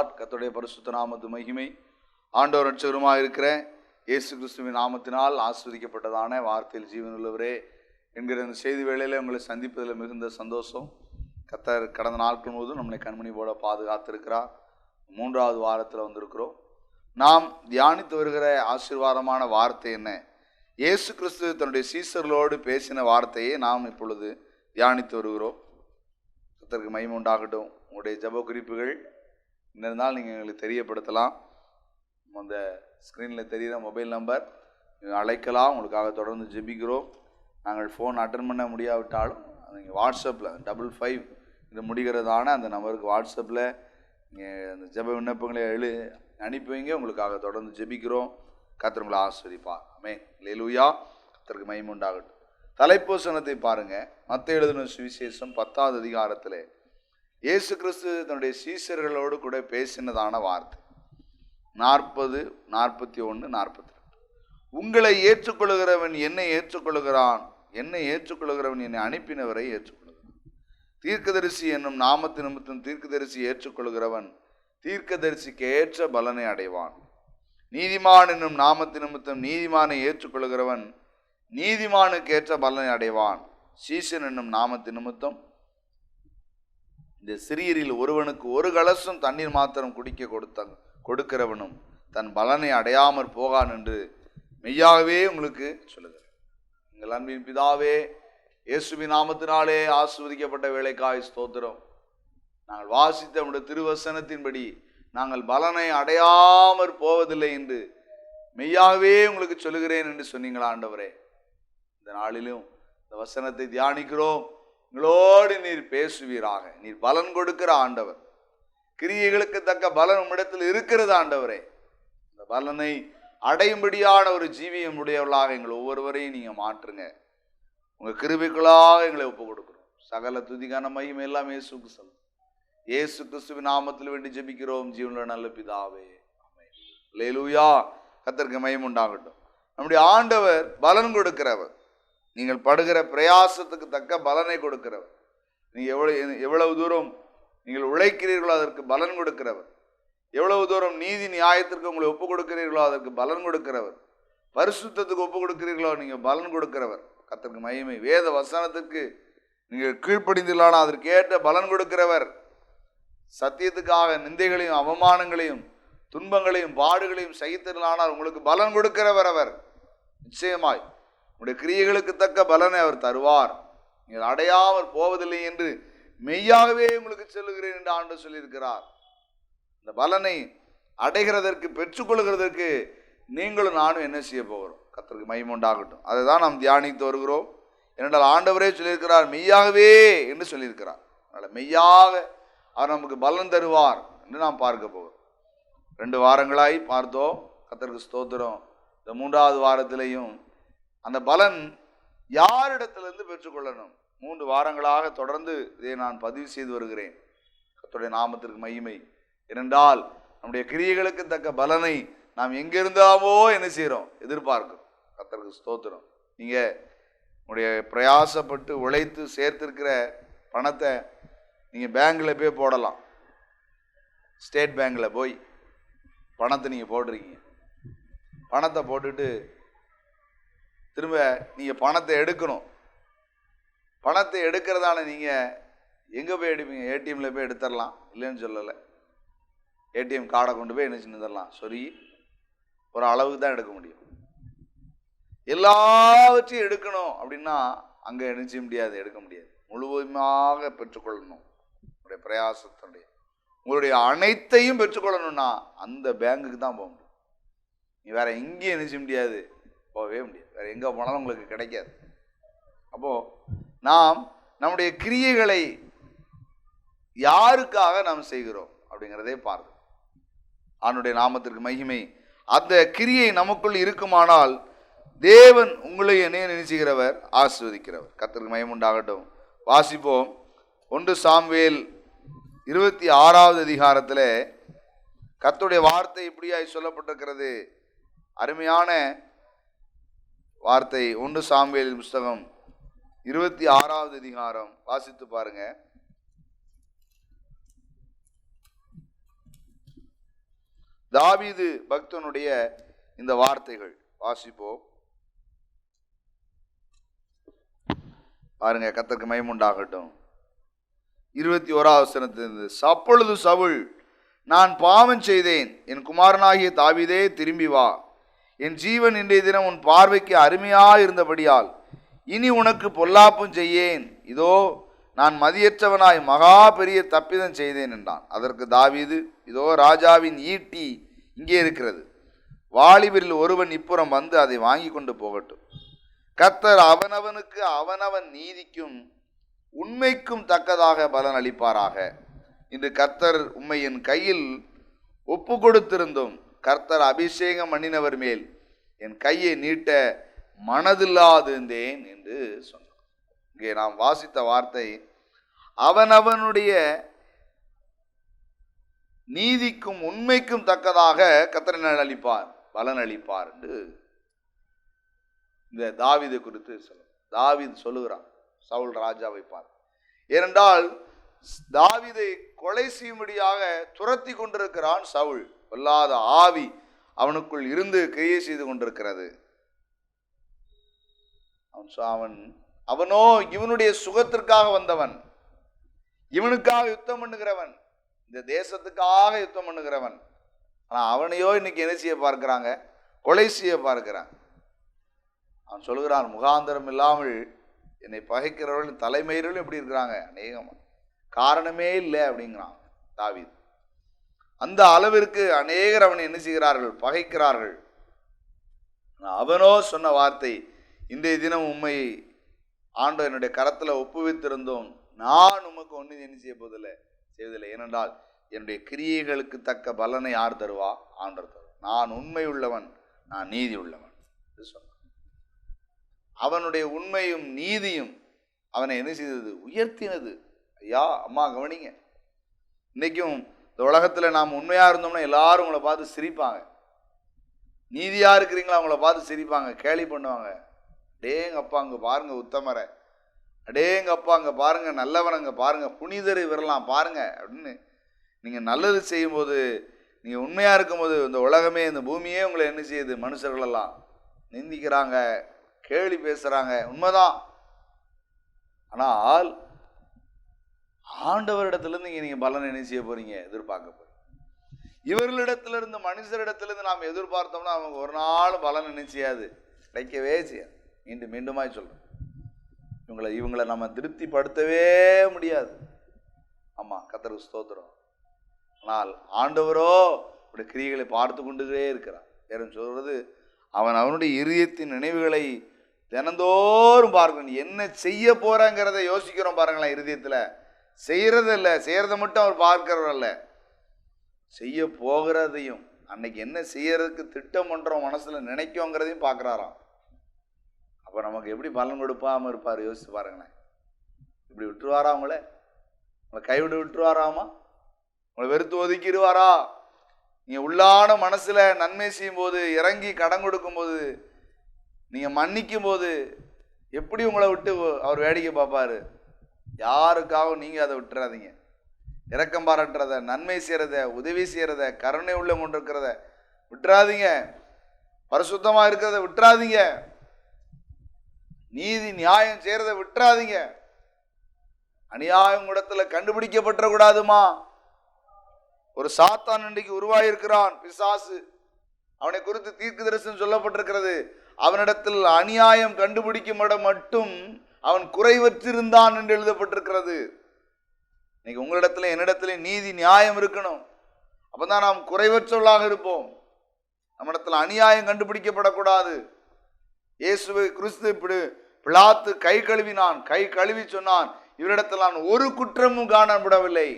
Lord. கர்த்தருடைய பரிசுத்த நாமத்து மகிமை. ஆண்டவர் ரட்சகருமாக இருக்கிற இயேசு கிறிஸ்துவின் நாமத்தினால் ஆசீர்வதிக்கப்பட்டதான வார்த்தையில் ஜீவனுள்ளவரே என்கிற இந்த செய்தி வேளையில் உங்களை சந்திப்பதில் மிகுந்த சந்தோஷம். கர்த்தர் கடந்த நாட்கள் போது நம்மளை கண்மணி போல பாதுகாத்திருக்கிறார். 3வது வாரத்தில் வந்திருக்கிறோம். நாம் தியானித்து வருகிற ஆசீர்வாதமான வார்த்தை என்ன? இயேசு கிறிஸ்து தன்னுடைய சீசர்களோடு பேசின வார்த்தையை நாம் இப்பொழுது தியானித்து வருகிறோம். கர்த்தருக்கு மகிமை உண்டாகட்டும். உங்களுடைய ஜெப குறிப்புகள் இருந்தால் நீங்கள் எங்களுக்கு தெரியப்படுத்தலாம். அந்த ஸ்க்ரீனில் தெரிகிற மொபைல் நம்பர் நீங்கள் அழைக்கலாம். உங்களுக்காக தொடர்ந்து ஜெபிக்கிறோம். நாங்கள் ஃபோன் அட்டன் பண்ண முடியாவிட்டாலும் நீங்கள் வாட்ஸ்அப்பில் 55 இது முடிகிறதான அந்த நம்பருக்கு வாட்ஸ்அப்பில் நீங்கள் அந்த ஜெப விண்ணப்பங்களை அனுப்பி வைங்க. உங்களுக்காக தொடர்ந்து ஜெபிக்கிறோம். கர்த்தர் உங்களை ஆசீர்வதிப்பார். ஆமென். அல்லேலூயா. கர்த்தருக்கு மகிமை உண்டாகட்டும். தலைப்போசனத்தை பாருங்கள். மத்தேயு எழுதின சுவிசேஷம் 10வது அதிகாரத்தில் இயேசு கிறிஸ்து தன்னுடைய சீஷர்களோடு கூட பேசினதான வார்த்தை 40, 41, 42. உங்களை ஏற்றுக்கொள்கிறவன் என்னை ஏற்றுக்கொள்கிறான், என்னை ஏற்றுக்கொள்கிறவன் என்னை அனுப்பினவரை ஏற்றுக்கொள்கிறான். தீர்க்கதரிசி என்னும் நாமத்து நிமித்தம் தீர்க்கதரிசி ஏற்றுக்கொள்கிறவன் தீர்க்கதரிசிக்கு ஏற்ற பலனை அடைவான். நீதிமான் என்னும் நாமத்து நிமித்தம் நீதிமானை ஏற்றுக்கொள்கிறவன் நீதிமானுக்கு ஏற்ற பலனை அடைவான். சீசன் என்னும் நாமத்து நிமித்தம் இந்த சிறியரில் ஒருவனுக்கு ஒரு கலசம் தண்ணீர் மாத்திரம் குடிக்க கொடுக்கிறவனும் தன் பலனை அடையாமற் போகான் என்று மெய்யாகவே உங்களுக்கு சொல்லுகிறேன். எங்கள் அன்பின் பிதாவே, இயேசுவின் நாமத்தினாலே ஆசீர்வதிக்கப்பட்ட வேளைக்காய் ஸ்தோத்திரம். நாங்கள் வாசித்த நம்முடைய திருவசனத்தின்படி நாங்கள் பலனை அடையாமற் போவதில்லை என்று மெய்யாகவே உங்களுக்கு சொல்லுகிறேன் என்று சொன்னீங்களா ஆண்டவரே. இந்த நாளிலும் இந்த வசனத்தை தியானிக்கிறோம். உங்களோடு நீர் பேசுவீராக. நீர் பலன் கொடுக்கிற ஆண்டவர். கிரியைகளுக்கு தக்க பலன் உம்மிடத்தில் இருக்கிறது ஆண்டவரே. இந்த பலனை அடையும்படியான ஒரு ஜீவியம் உடையவர்களாக எங்கள் ஒவ்வொருவரையும் நீங்கள் மாற்றுங்க. உங்கள் கிருபைக்குள்ளாக எங்களை ஒப்பு கொடுக்கிறோம். சகல துதிகான மகிமை எல்லாம் இயேசுக்கு சொல்லும். இயேசு கிறிஸ்துவின் நாமத்தில் வேண்டி ஜெபிக்கிறோம் ஜீவனுள்ள நல்ல பிதாவே. ஆமென். அல்லேலூயா. கர்த்தருக்கு மகிமை உண்டாகட்டும். நம்முடைய ஆண்டவர் பலன் கொடுக்கிறவர். நீங்கள் படுகிற பிரயாசத்துக்கு தக்க பலனை கொடுக்கிறவர். நீங்கள் எவ்வளவு தூரம் நீங்கள் உழைக்கிறீர்களோ அதற்கு பலன் கொடுக்கிறவர். எவ்வளவு தூரம் நீதி நியாயத்திற்கு உங்களை ஒப்பு கொடுக்கிறீர்களோ அதற்கு பலன் கொடுக்கிறவர். பரிசுத்தத்துக்கு ஒப்பு கொடுக்கிறீர்களோ நீங்கள் பலன் கொடுக்கிறவர். கர்த்தருக்கு மகிமை. வேத வசனத்துக்கு நீங்கள் கீழ்ப்படிந்தீர்களான அதற்கு ஏற்ற பலன் கொடுக்கிறவர். சத்தியத்துக்காக நிந்தைகளையும் அவமானங்களையும் துன்பங்களையும் பாடுகளையும் சகித்தீர்களானால் உங்களுக்கு பலன் கொடுக்கிறவர் அவர். நிச்சயமாய் உங்களுடைய கிரியைகளுக்கு தக்க பலனை அவர் தருவார். நீங்கள் அடையாமல் போவதில்லை என்று மெய்யாகவே உங்களுக்கு சொல்லுகிறேன் என்று ஆண்டவர் சொல்லியிருக்கிறார். இந்த பலனை அடைகிறதற்கு பெற்றுக்கொள்கிறதற்கு நீங்களும் நானும் என்ன செய்ய போகிறோம்? கர்த்தருக்கு மகிமை உண்டாகட்டும். அதை தான் நாம் தியானித்து வருகிறோம். ஏனென்றால் ஆண்டவரே சொல்லியிருக்கிறார், மெய்யாகவே என்று சொல்லியிருக்கிறார். அதனால் மெய்யாக அவர் நமக்கு பலன் தருவார் என்று நாம் பார்க்க போகிறோம். 2 வாரங்களாய் பார்த்தோம். கர்த்தருக்கு ஸ்தோத்திரம். இந்த 3வது வாரத்திலையும் அந்த பலன் யாரிடத்திலிருந்து பெற்றுக்கொள்ளணும்? 3 வாரங்களாக தொடர்ந்து இதை நான் பதிவு செய்து வருகிறேன். கர்த்தருடைய நாமத்திற்கு மகிமை. ஏனென்றால் நம்முடைய கிரியைகளுக்கு தக்க பலனை நாம் எங்கிருந்தாவோ என்ன செய்கிறோம்? எதிர்பார்க்கிறோம். கர்த்தருக்கு ஸ்தோத்திரம். நீங்கள் உங்களுடைய பிரயாசப்பட்டு உழைத்து சேர்த்திருக்கிற பணத்தை நீங்கள் பேங்கில் போய் போடலாம். ஸ்டேட் பேங்கில் போய் பணத்தை நீங்கள் போடுறீங்க. பணத்தை போட்டுட்டு திரும்ப நீங்கள் பணத்தை எடுக்கணும். பணத்தை எடுக்கிறதான நீங்கள் எங்கே போய் எடுப்பீங்க? ஏடிஎம்மில் போய் எடுத்துடலாம், இல்லைன்னு சொல்லலை. ஏடிஎம் கார்டை கொண்டு போய் என்ன செஞ்சிடலாம், சொல்லி ஒரு அளவுக்கு தான் எடுக்க முடியும். எல்லாவற்றையும் எடுக்கணும் அப்படின்னா அங்கே என்ன செய்ய முடியாது, எடுக்க முடியாது. முழுவதுமாக பெற்றுக்கொள்ளணும். உங்களுடைய பிரயாசத்தினுடைய உங்களுடைய அனைத்தையும் பெற்றுக்கொள்ளணும்னா அந்த பேங்குக்கு தான் போக முடியும். நீ வேற எங்கேயும் என்ன செய்ய முடியாது, போகவே முடியாது. வேறு எங்கே போனாலும் உங்களுக்கு கிடைக்காது. அப்போது நாம் நம்முடைய கிரியைகளை யாருக்காக நாம் செய்கிறோம் அப்படிங்கிறதே பாருங்க. ஆண்டவருடைய நாமத்திற்கு மகிமை. அந்த கிரியை நமக்குள் இருக்குமானால் தேவன் உங்களை என்ன நினைச்சுகிறவர்? ஆசீர்வதிக்கிறவர். கர்த்தருக்கு மகிமை உண்டாகட்டும். வாசிப்போம். 1 சாமுவேல் 26வது அதிகாரத்தில் கர்த்தருடைய வார்த்தை இப்படியாய் சொல்லப்பட்டிருக்கிறது. அருமையான வார்த்தை. 1 சாமுவேல் புஸ்தகம் 26வது அதிகாரம் வாசித்து பாருங்க. தாவீது பக்தனுடைய இந்த வார்த்தைகள் வாசிப்போம். பாருங்க, கர்த்தருக்கு மகிமை உண்டாகட்டும். 21வது வசனத்திலிருந்து, அப்பொழுது சவுல், நான் பாவம் செய்தேன், என் குமாரனாகிய தாவீதே திரும்பி வா, என் ஜீவன் இன்றைய தினம் உன் பார்வைக்கு அருமையாயிருந்தபடியால் இனி உனக்கு பொல்லாப்பும் செய்யேன், இதோ நான் மதியற்றவனாய் மகா பெரிய தப்பிதம் செய்தேன் என்றான். அதற்கு தாவீது, இதோ ராஜாவின் ஈட்டி இங்கே இருக்கிறது, வாலிபரில் ஒருவன் இப்புறம் வந்து அதை வாங்கி கொண்டு போகட்டும். கர்த்தர் அவனவனுக்கு அவனவன் நீதிக்கும் உண்மைக்கும் தக்கதாக பலன் அளிப்பாராக. இன்று கர்த்தர் உம்மை என் கையில் ஒப்பு கொடுத்திருந்தும் கர்த்தர் அபிஷேகம் பண்ணினவர் மேல் என் கையை நீட்ட மனதில்லாதிருந்தேன் என்று சொன்னார். இங்கே நாம் வாசித்த வார்த்தை, அவனவனுடைய நீதிக்கும் உண்மைக்கும் தக்கதாக கர்த்தர் அளிப்பார், பலன் அளிப்பார் என்று இந்த தாவீதை குறித்து தாவீது சொல்லுகிறான். சவுல் ராஜாவை பார், ஏனென்றால் தாவீதை கொலை செய்யும்படியாக துரத்தி கொண்டிருக்கிறான் சவுல். கொல்லாத ஆவி அவனுக்குள் இருந்து கிரியை செய்து கொண்டிருக்கிறது. அவனோ இவனுடைய சுகத்திற்காக வந்தவன், இவனுக்காக யுத்தம் பண்ணுகிறவன், இந்த தேசத்துக்காக யுத்தம் பண்ணுகிறவன். ஆனா அவனையோ இன்னைக்கு என்ன செய்ய பார்க்கிறாங்க? கொலை செய்ய பார்க்கிறான். அவன் சொல்கிறான், முகாந்திரம் இல்லாமல் என்னை பகைக்கிறவர்கள் தலைமையிலும் எப்படி இருக்கிறாங்க? அநேகமா காரணமே இல்லை அப்படிங்கிறான் தாவீது. அந்த அளவிற்கு அநேகர் அவனை என்ன செய்கிறார்கள்? பகைக்கிறார்கள். அவனோ சொன்ன வார்த்தை, இன்றைய தினம் உம்மை ஆண்டவர் என்னுடைய கரத்தில் ஒப்புவித்திருந்தோம், நான் உமக்கு ஒன்று என்ன செய்வதில்லை, ஏனென்றால் என்னுடைய கிரியைகளுக்கு தக்க பலனை யார் தருவா? ஆண்டவர் தருவா. நான் உண்மை உள்ளவன், நான் நீதி உள்ளவன் என்று சொன்னான். அவனுடைய உண்மையும் நீதியும் அவனை என்ன செய்தது? உயர்த்தினது. ஐயா அம்மா கவனிங்க, இன்னைக்கும் இந்த உலகத்தில் நாம் உண்மையாக இருந்தோம்னா எல்லாரும் உங்களை பார்த்து சிரிப்பாங்க. நீதியாக இருக்கிறீங்களா அவங்கள பார்த்து சிரிப்பாங்க, கேலி பண்ணுவாங்க. அடேங்கப்பா அங்கே பாருங்க உத்தமரை, அடேங்கப்பா அங்கே பாருங்க நல்லவன், அங்கே பாருங்க புனிதர், இவரெல்லாம் பாருங்க அப்படின்னு. நீங்கள் நல்லது செய்யும்போது, நீங்கள் உண்மையாக இருக்கும்போது இந்த உலகமே, இந்த பூமியே உங்களை என்ன செய்யுது? மனுஷர்களெல்லாம் நிந்திக்கிறாங்க, கேலி பேசுகிறாங்க, உண்மைதான். ஆனால் ஆண்டவரிடத்திலிருந்து நீங்கள் பலன் என்ன செய்ய போறீங்க? எதிர்பார்க்க போறீங்க. இவர்களிடத்திலிருந்து, மனுஷரிடத்திலிருந்து நாம் எதிர்பார்த்தோம்னா அவங்க ஒரு நாள் பலன் என்ன செய்யாது? கிடைக்கவே செய்யாது. மீண்டுமாய் சொல்றேன், இவங்களை நம்ம திருப்திப்படுத்தவே முடியாது. ஆமா, கர்த்தருக்கு ஸ்தோத்திரம். ஆனால் ஆண்டவரோ அவருடைய கிரியைகளை பார்த்து கொண்டுவே இருக்கிறார். வேறும் சொல்றது, அவனுடைய இருதயத்தின் நினைவுகளை தினந்தோறும் பார்க்கணும். என்ன செய்ய போறங்கிறத யோசிக்கிறோம் பாருங்களேன். இருதயத்துல செய்யறது இல்லை, செய்யறதை மட்டும் அவர் பார்க்கிறவரல்ல, செய்ய போகிறதையும், அன்னைக்கு என்ன செய்யறதுக்கு திட்டம் பண்றோம் மனசுல நினைக்கோங்கிறதையும் பார்க்கிறாராம். அப்ப நமக்கு எப்படி பலன் கொடுப்பாம இருப்பார்? யோசிச்சு பாருங்களேன். இப்படி விட்டுருவாரா? உங்களை கைவிட்டு விட்டுருவாராமா? உங்களை வெறுத்து ஒதுக்கிடுவாரா? நீங்க உள்ளான மனசுல நன்மை செய்யும் போது, இறங்கி கடன் கொடுக்கும் போது, நீங்க மன்னிக்கும் போது எப்படி உங்களை விட்டு அவர் வேடிக்கை பார்ப்பாரு? யாருக்காகவும் நீங்க அதை விட்டுறாதீங்க. இரக்கம் பாராட்டுறத, நன்மை செய்யறத, உதவி செய்யறத, கருணை உள்ள கொண்டு இருக்கிறத விட்டுறாதீங்க. பரிசுத்தமா இருக்கிறத விட்டுறாதீங்க. நீதி நியாயம் செய்யறத விட்டுறாதீங்க. அநியாயம் இடத்துல கண்டுபிடிக்கப்பட்ட கூடாதுமா. ஒரு சாத்தான் இன்றைக்கு உருவாயிருக்கிறான், பிசாசு. அவனை குறித்து தீர்க்க தரிசனம் சொல்லப்பட்டிருக்கிறது. அவனிடத்தில் அநியாயம் கண்டுபிடிக்கும் இடம் மட்டும் அவன் குறைவற்றிருந்தான் என்று எழுதப்பட்டிருக்கிறது. இன்னைக்கு உங்களிடத்துல என்னிடத்துல நீதி நியாயம் இருக்கணும். அப்பதான் நாம் குறைவற்றவர்களாக இருப்போம். நம்மிடத்துல அநியாயம் கண்டுபிடிக்கப்படக்கூடாது. இயேசுவை கிறிஸ்து பிலாத்து கை கழுவினான், கை கழுவி சொன்னான், இவரிடத்தில் நான் ஒரு குற்றமும் காணப்படவில்லை,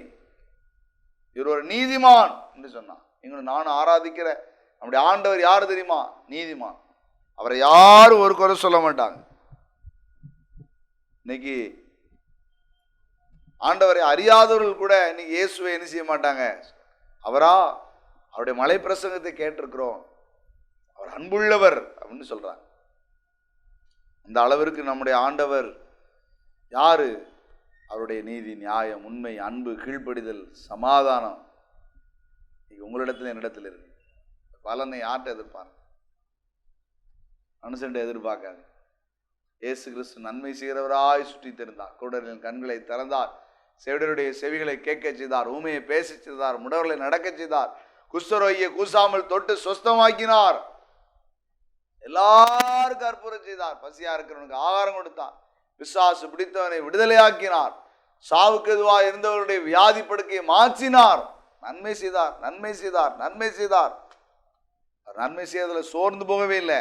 இவர் ஒரு நீதிமான் என்று சொன்னான். எங்களுக்கு நான் ஆராதிக்கிற நம்முடைய ஆண்டவர் யாரு தெரியுமா? நீதிமான். அவரை யாரும் ஒரு குறை சொல்ல மாட்டாங்க. இன்னைக்கு ஆண்டவரை அறியாதவர்கள் கூட இன்னைக்கு இயேசுவை என்ன செய்ய மாட்டாங்க? அவருடைய மலை பிரசங்கத்தை கேட்டிருக்கிறோம், அவர் அன்புள்ளவர் அப்படின்னு சொல்றாங்க. அந்த அளவிற்கு நம்முடைய ஆண்டவர் யாரு? அவருடைய நீதி, நியாயம், உண்மை, அன்பு, கீழ்ப்படிதல், சமாதானம் உங்களிடத்தில் என்னிடத்தில் இருக்கு. பலனை யார்கிட்ட எதிர்பார்க்க? மனுஷன் எதிர்பார்க்காது. இயேசு கிறிஸ்து நன்மை செய்கிறவராய் சுற்றி தெரிந்தார். குருடரின் கண்களை திறந்தார், செவிடருடைய செவிகளை கேட்க செய்தார், ஊமையை பேச செய்தார், முடவர்களை நடக்க செய்தார், குஷ்டரோகியை கூசாமல் தொட்டு சொஸ்தமாக்கினார், எல்லாருக்கும் அற்புதம் செய்தார், பசியா இருக்கிறவனுக்கு ஆகாரம் கொடுத்தார், பிசாசு பிடித்தவனை விடுதலையாக்கினார், சாவுக்கு எதுவா இருந்தவருடைய வியாதி படுக்கையை மாற்றினார். நன்மை செய்தார், நன்மை செய்தார், நன்மை செய்தார். நன்மை செய்வதில் சோர்ந்து போகவே இல்லை.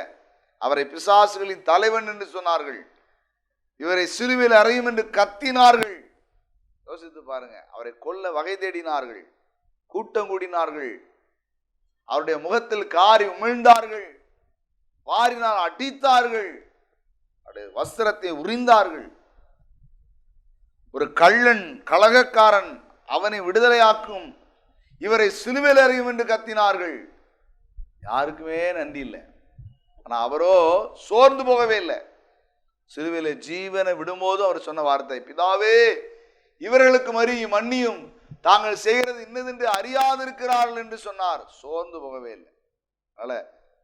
அவரை பிசாசுகளின் தலைவன் என்று சொன்னார்கள். இவரை சிலுவையில் அறையும் என்று கத்தினார்கள். யோசித்து பாருங்க. அவரை கொல்ல வகை தேடினார்கள், கூட்டம் கூடினார்கள், அவருடைய முகத்தில் காரி உமிழ்ந்தார்கள், வாரினால் அடித்தார்கள், அவருடைய வஸ்திரத்தை உரிந்தார்கள். ஒரு கள்ளன், கலகக்காரன், அவனை விடுதலையாக்கும், இவரை சிலுவையில் அறையும் என்று கத்தினார்கள். யாருக்குமே நன்றி இல்லை. ஆனா அவரோ சோர்ந்து போகவே இல்லை. சிலுவையில ஜீவனை விடும்போது அவர் சொன்ன வார்த்தை, பிதாவே இவர்களுக்கு மன்னியும், தாங்கள் செய்கிறது இன்னதென்று அறியாதிருக்கிறார்கள் என்று சொன்னார். சோர்ந்து போகவே இல்லை. அதனால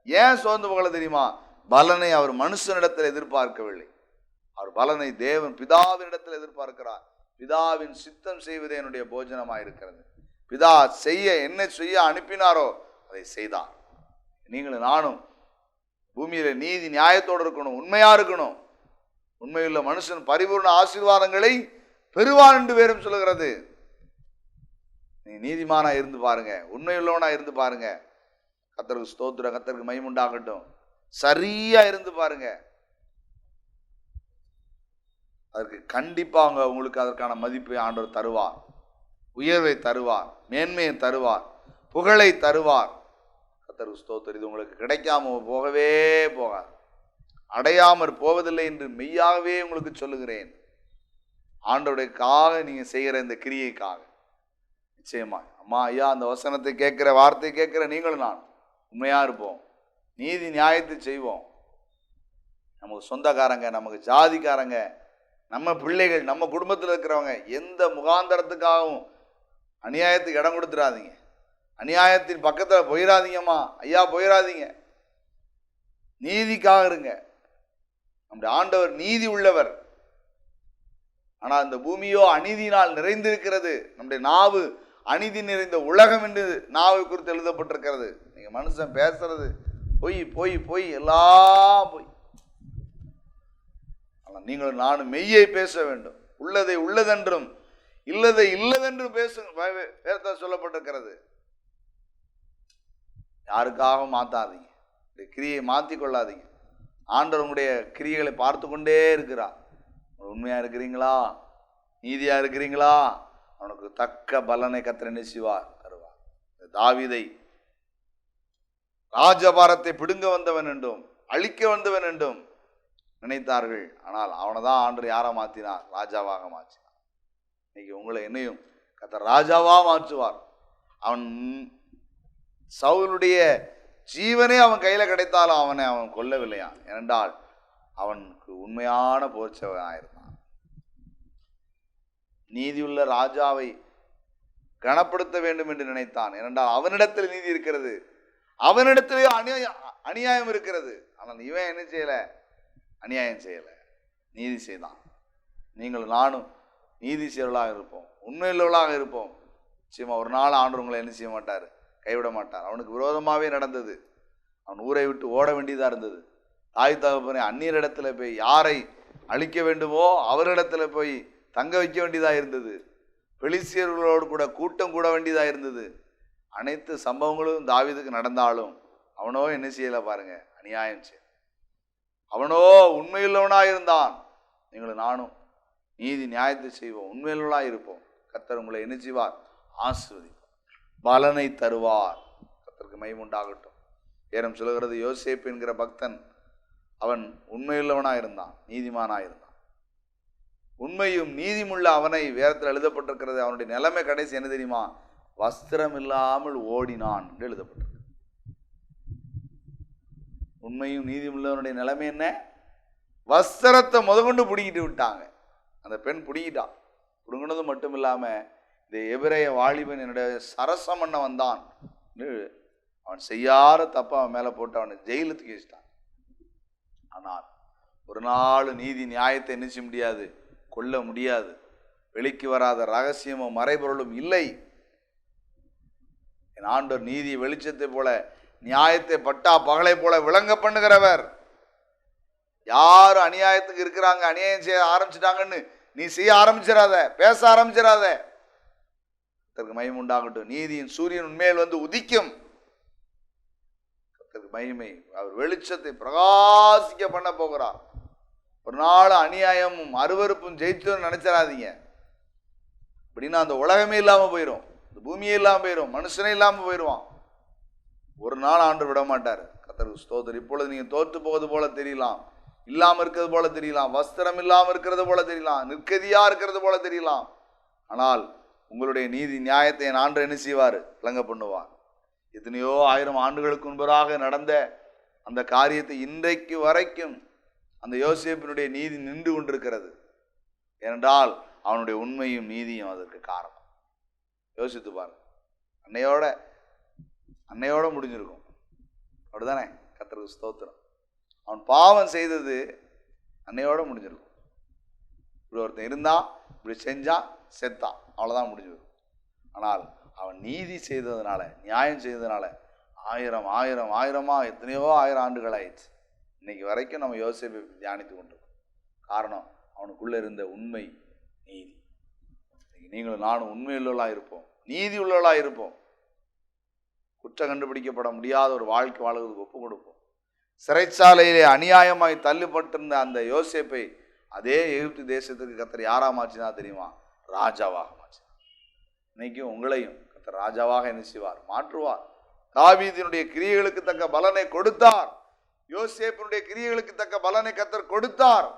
ஏன் சோர்ந்து போகல தெரியுமா? பலனை அவர் மனுஷனிடத்தில் எதிர்பார்க்கவில்லை. அவர் பலனை தேவன் பிதாவினிடத்தில் எதிர்பார்க்கிறார். பிதாவின் சித்தம் செய்வதே என்னுடைய போஜனமாக இருக்கிறது. பிதா என்ன செய்ய அனுப்பினாரோ அதை செய்தார். நீங்களும் நானும் பூமியில நீதி நியாயத்தோடு இருக்கணும், உண்மையா இருக்கணும். உண்மையுள்ள மனுஷன் பரிபூர்ண ஆசீர்வாதங்களை பெறுவான் என்று வேறும் சொல்லுகிறது. நீ நீதிமானா இருந்து பாருங்க, உண்மையுள்ளவனா இருந்து பாருங்க. கர்த்தருக்கு ஸ்தோத்திரம், கர்த்தருக்கு மகிமை உண்டாகட்டும். சரியா இருந்து பாருங்க. அதற்கு கண்டிப்பா உங்களுக்கு அதற்கான மதிப்பை ஆண்டவர் தருவார், உயர்வை தருவார், மேன்மையை தருவார், புகழை தருவார். கர்த்தருக்கு ஸ்தோத்திரம். இது உங்களுக்கு கிடைக்காம போகவே போகாது, அடையாமற் போவதில்லை என்று மெய்யாகவே உங்களுக்கு சொல்லுகிறேன். ஆண்டவருடையக்காக நீங்க செய்கிற இந்த கிரியைக்காக நிச்சயமா அம்மா ஐயா அந்த வசனத்தை கேட்கிற, வார்த்தை கேட்கிற நீங்களும் நான் உண்மையா இருப்போம், நீதி நியாயத்தை செய்வோம். நமக்கு சொந்தக்காரங்க, நமக்கு ஜாதிக்காரங்க, நம்ம பிள்ளைகள், நம்ம குடும்பத்தில் இருக்கிறவங்க எந்த முகாந்தரத்துக்காகவும் அநியாயத்துக்கு இடம் கொடுத்துடாதீங்க. அநியாயத்தின் பக்கத்தில் போயிடாதீங்கம்மா ஐயா, போயிடாதீங்க. நீதிக்காக இருங்க. நம்முடைய ஆண்டவர் நீதி உள்ளவர். ஆனால் இந்த பூமியோ அநீதியினால் நிறைந்திருக்கிறது. நம்முடைய நாவு அநீதி நிறைந்த உலகம் என்று நாவை குறித்து எழுதப்பட்டிருக்கிறது. நீங்க மனுஷன் பேசுறது பொய் பொய் பொய், எல்லாம் பொய். ஆனால் நீங்களும் நானும் மெய்யை பேச வேண்டும். உள்ளதை உள்ளதென்றும் இல்லதை இல்லதென்றும் பேச சொல்லப்பட்டிருக்கிறது. யாருக்காகவும் மாத்தாதீங்க, கிரியை மாற்றி கொள்ளாதீங்க. ஆண்டவர் உங்களுடைய கிரியைகளை பார்த்து கொண்டே இருக்கிறார். உண்மையா இருக்கிறீங்களா, நீதியா இருக்கிறீங்களா, அவனுக்கு தக்க பலனை கர்த்தர் என்ன செய்வார், தருவார். தாவீதை ராஜபாரத்தை பிடுங்க வந்தவன் என்றும் அழிக்க வந்தவன் என்றும் நினைத்தார்கள். ஆனால் அவனை தான் ஆண்டவர் யாரா மாற்றினார், ராஜாவாக மாற்றினார். இன்னைக்கு உங்களை என்னையும் கர்த்தர் ராஜாவா மாற்றுவார். அவன் சவுலுடைய ஜீவனே அவன் கையில கிடைத்தாலும் அவன் கொல்லவில்லையான். ஏனென்றால் அவனுக்கு உண்மையான போர்ச்சவனாயிருந்தான். நீதியுள்ள ராஜாவை கனப்படுத்த வேண்டும் என்று நினைத்தான். ஏனென்றால் அவனிடத்தில் நீதி இருக்கிறது, அவனிடத்திலே அநியாயம் இருக்கிறது. ஆனால் இவன் என்ன செய்யல, அநியாயம் செய்யல, நீதி செய்தான். நீங்கள் நானும் நீதி செய்வர்களாக இருப்போம், உண்மையுள்ளவர்களாக இருப்போம். நிச்சயமா ஒரு நாள் ஆண்டவர் உங்களை என்ன செய்ய மாட்டார், கைவிட மாட்டார். அவனுக்கு விரோதமாகவே நடந்தது. அவன் ஊரை விட்டு ஓட வேண்டியதாக இருந்தது. தாய் தகப்பனை அந்நியரிடத்துல போய் யாரை அழிக்க வேண்டுமோ அவரிடத்துல போய் தங்க வைக்க வேண்டியதாக இருந்தது. பெலிஸ்தியர்களோடு கூட கூட்டம் கூட வேண்டியதாக இருந்தது. அனைத்து சம்பவங்களும் தாவீதுக்கு நடந்தாலும் அவனோ என்ன செய்யல பாருங்க, அநியாயம் செய்ய. அவனோ உண்மையுள்ளவனாக இருந்தான். நீங்களும் நானும் நீதி நியாயத்தை செய்வோம், உண்மையுள்ளவனாக இருப்போம். கர்த்தர் உங்களை என்ன செய்வார், ஆசீர்வதிப்பார், பலனை தருவார். கர்த்தருக்கு மகிமை உண்டாகட்டும். ஏறம் சொல்லுகிறது, யோசேப்பு என்கிற பக்தன் அவன் உண்மையுள்ளவனாக இருந்தான், நீதிமானாக இருந்தான். உண்மையும் நீதியுள்ள அவனை வேதத்தில் எழுதப்பட்டிருக்கிறது. அவனுடைய நிலைமை கடைசி என்ன தெரியுமா, வஸ்திரம் இல்லாமல் ஓடினான் என்று எழுதப்பட்டிருக்கு. உண்மையும் நீதியுள்ளவனுடைய நிலைமை என்ன, வஸ்திரத்தை முதற்கொண்டு பிடிக்கிட்டு விட்டாங்க. அந்த பெண் பிடிக்கிட்டான். பிடுங்கினது மட்டும் இல்லாம இந்த எபிரேய வாலிபன் என்னுடைய சரசம் பண்ண வந்தான், அவன் செய்யாத தப்ப அவன் மேலே போட்டு அவனை ஜெயிலுக்கு வச்சிட்டான். ஆனால் ஒரு நாள் நீதி நியாயத்தை என்ன செய்ய முடியாது, கொல்ல முடியாது. வெளிக்கு வராத ரகசியமும் மறைபொருளும் இல்லை. என் ஆண்டவர் நீதி வெளிச்சத்தை போல நியாயத்தை பட்டா பகலை போல விளங்க பண்ணுகிறவர். யார் அநியாயத்துக்கு இருக்கிறாங்க, அநியாயம் செய்ய ஆரம்பிச்சிட்டாங்கன்னு நீ செய்ய ஆரம்பிச்சிடாத, பேச ஆரம்பிச்சிடாத. கர்த்தருக்கு மகிமை உண்டாகட்டும். நீதியின் சூரியன் உண்மையில் வந்து உதிக்கும். கர்த்தருக்கு மகிமை. அவர் வெளிச்சத்தை பிரகாசிக்க பண்ண போகிறார். ஒரு நாள் அநியாயமும் அருவருப்பும் ஜெயிச்சோன்னு நினைச்சிடாதீங்க. அப்படின்னா அந்த உலகமே இல்லாம போயிடும், இந்த பூமியே இல்லாம போயிடும், மனுஷனே இல்லாம போயிடுவான். ஒரு நாள் ஆண்டவர் விட மாட்டார். கர்த்தருக்கு ஸ்தோத்திரம். இப்பொழுது நீங்க தோற்று போவது போல தெரியலாம், இல்லாம இருக்கிறது போல தெரியலாம், வஸ்திரம் இல்லாம இருக்கிறது போல தெரியலாம், நிற்கதியா இருக்கிறது போல தெரியலாம். ஆனால் உங்களுடைய நீதி நியாயத்தை என் ஆண்டவர் என்ன செய்வார், விளங்க பண்ணுவார். எத்தனையோ 1000 ஆண்டுகளுக்கு முன்பதாக நடந்த அந்த காரியத்தை இன்றைக்கு வரைக்கும் அந்த யோசேப்பினுடைய நீதி நின்று கொண்டிருக்கிறது. ஏனென்றால் அவனுடைய உண்மையும் நீதியும் அதற்கு காரணம். யோசித்து பாருங்க. அன்னையோட முடிஞ்சிருக்கும். அப்படிதானே? கர்த்தருக்கு ஸ்தோத்திரம். அவன் பாவம் செய்தது அன்னையோட முடிஞ்சிருக்கும். இப்படி ஒருத்தன் இருந்தான், இப்படி செஞ்சான், செத்தான், அவ்வளோதான் முடிஞ்சிருக்கும். ஆனால் அவன் நீதி செய்ததுனால, நியாயம் செய்ததுனால 1000 எத்தனையோ 1000 ஆண்டுகள் ஆயிடுச்சு. இன்னைக்கு வரைக்கும் நம்ம யோசேப்பை தியானித்து கொண்டிருக்கோம். காரணம் அவனுக்குள்ள இருந்த உண்மை, நீதி. நீங்களும் நானும் உண்மை உள்ளவர்களாக இருப்போம், நீதி உள்ளவர்களாக இருப்போம். குற்றம் கண்டுபிடிக்கப்பட முடியாத ஒரு வாழ்க்கை வாழ்வதற்கு ஒப்பு கொடுப்போம். சிறைச்சாலையிலே அநியாயமாய் தள்ளுப்பட்டிருந்த அந்த யோசேப்பை அதே எகிப்து தேசத்துக்கு கர்த்தர் யாரா மாற்றினா தெரியுமா? ராஜாவாக மாற்றினார். இன்னைக்கும் உங்களையும் கர்த்தர் ராஜாவாக என்ன செய்வார்? மாற்றுவார். தாவீதினுடைய கிரியைகளுக்கு தக்க பலனை கொடுத்தார். யோசேப்பினுடைய கிரியைகளுக்கு தக்க பலனை கர்த்தர் கொடுத்தார்.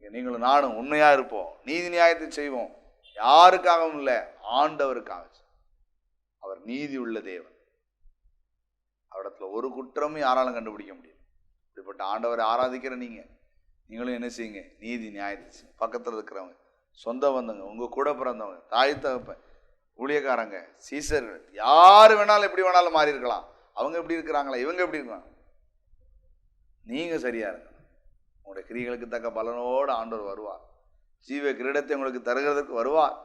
நீங்களும் நானும் உண்மையா இருப்போம், நீதி நியாயத்தை செய்வோம். யாருக்காகவும் இல்லை, ஆண்டவருக்காக. அவர் நீதி உள்ள தேவன். அவரிடத்துல ஒரு குற்றமும் யாராலும் கண்டுபிடிக்க முடியும். இப்படிப்பட்ட ஆண்டவரை ஆராதிக்கிற நீங்களும் என்ன செய்யுங்க? நீதி நியாயத்தை செய்யுங்க. பக்கத்தில் இருக்கிறவங்க, சொந்த பந்தங்க, உங்க கூட பிறந்தவங்க, தாய் தகப்பன், ஊழியக்காரங்க, சீசர்கள், யாரு வேணாலும் எப்படி வேணாலும் மாறி இருக்கலாம். அவங்க எப்படி இருக்கிறாங்களா, இவங்க எப்படி இருக்காங்க, நீங்க சரியா இருங்க. உங்களுடைய கிரியைகளுக்கு தக்க பலனோடு ஆண்டவர் வருவார். ஜீவ கிரீடத்தை உங்களுக்கு தருகிறதுக்கு வருவார்.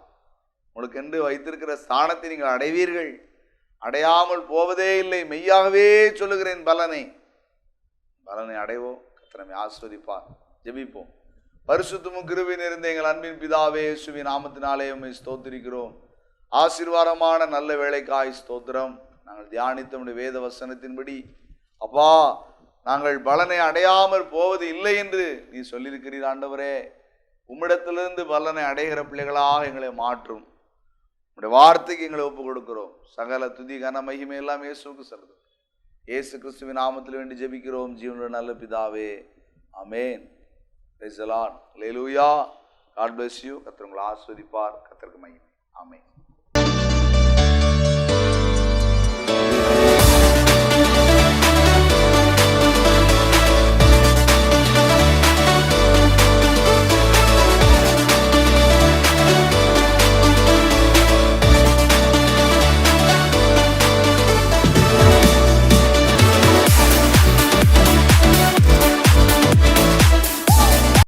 உங்களுக்கு என்று வைத்திருக்கிற ஸ்தானத்தை நீங்கள் அடைவீர்கள். அடையாமல் போவதே இல்லை. மெய்யாகவே சொல்லுகிறேன், பலனை அடைவோம். கர்த்தர் நம்மை ஆசீர்வதிப்பார். ஜெபிப்போம். பரிசுத்தமும் கிருபையும் நிறைந்த எங்கள் அன்பின் பிதாவே, இயேசுவின் நாமத்தினாலே உம்மை ஸ்தோத்திரிக்கிறோம். ஆசீர்வாதமான நல்ல வேளைக்காய் ஸ்தோத்திரம். நாங்கள் தியானித்த நம்முடைய வேத வசனத்தின்படி அப்பா, நாங்கள் பலனை அடையாமல் போவது இல்லை என்று நீ சொல்லியிருக்கிறீர். ஆண்டவரே, உம்மிடத்திலிருந்து பலனை அடைகிற பிள்ளைகளாக எங்களை மாற்றும். உம்முடைய வார்த்தைக்கு எங்களை ஒப்பு கொடுக்கிறோம். சகல துதி கன மகிமை எல்லாம் இயேசுவுக்கு செலுத்தும். இயேசு கிறிஸ்துவின் நாமத்தில் வேண்டி ஜெபிக்கிறோம் ஜீவனுள்ள நல்ல பிதாவே, ஆமென். Praise the Lord. ஹல்லேலூயா. God bless you. கர்த்தர் உங்களை ஆசீர்வதிப்பார். கர்த்தருக்கு மகிமை. ஆமென்.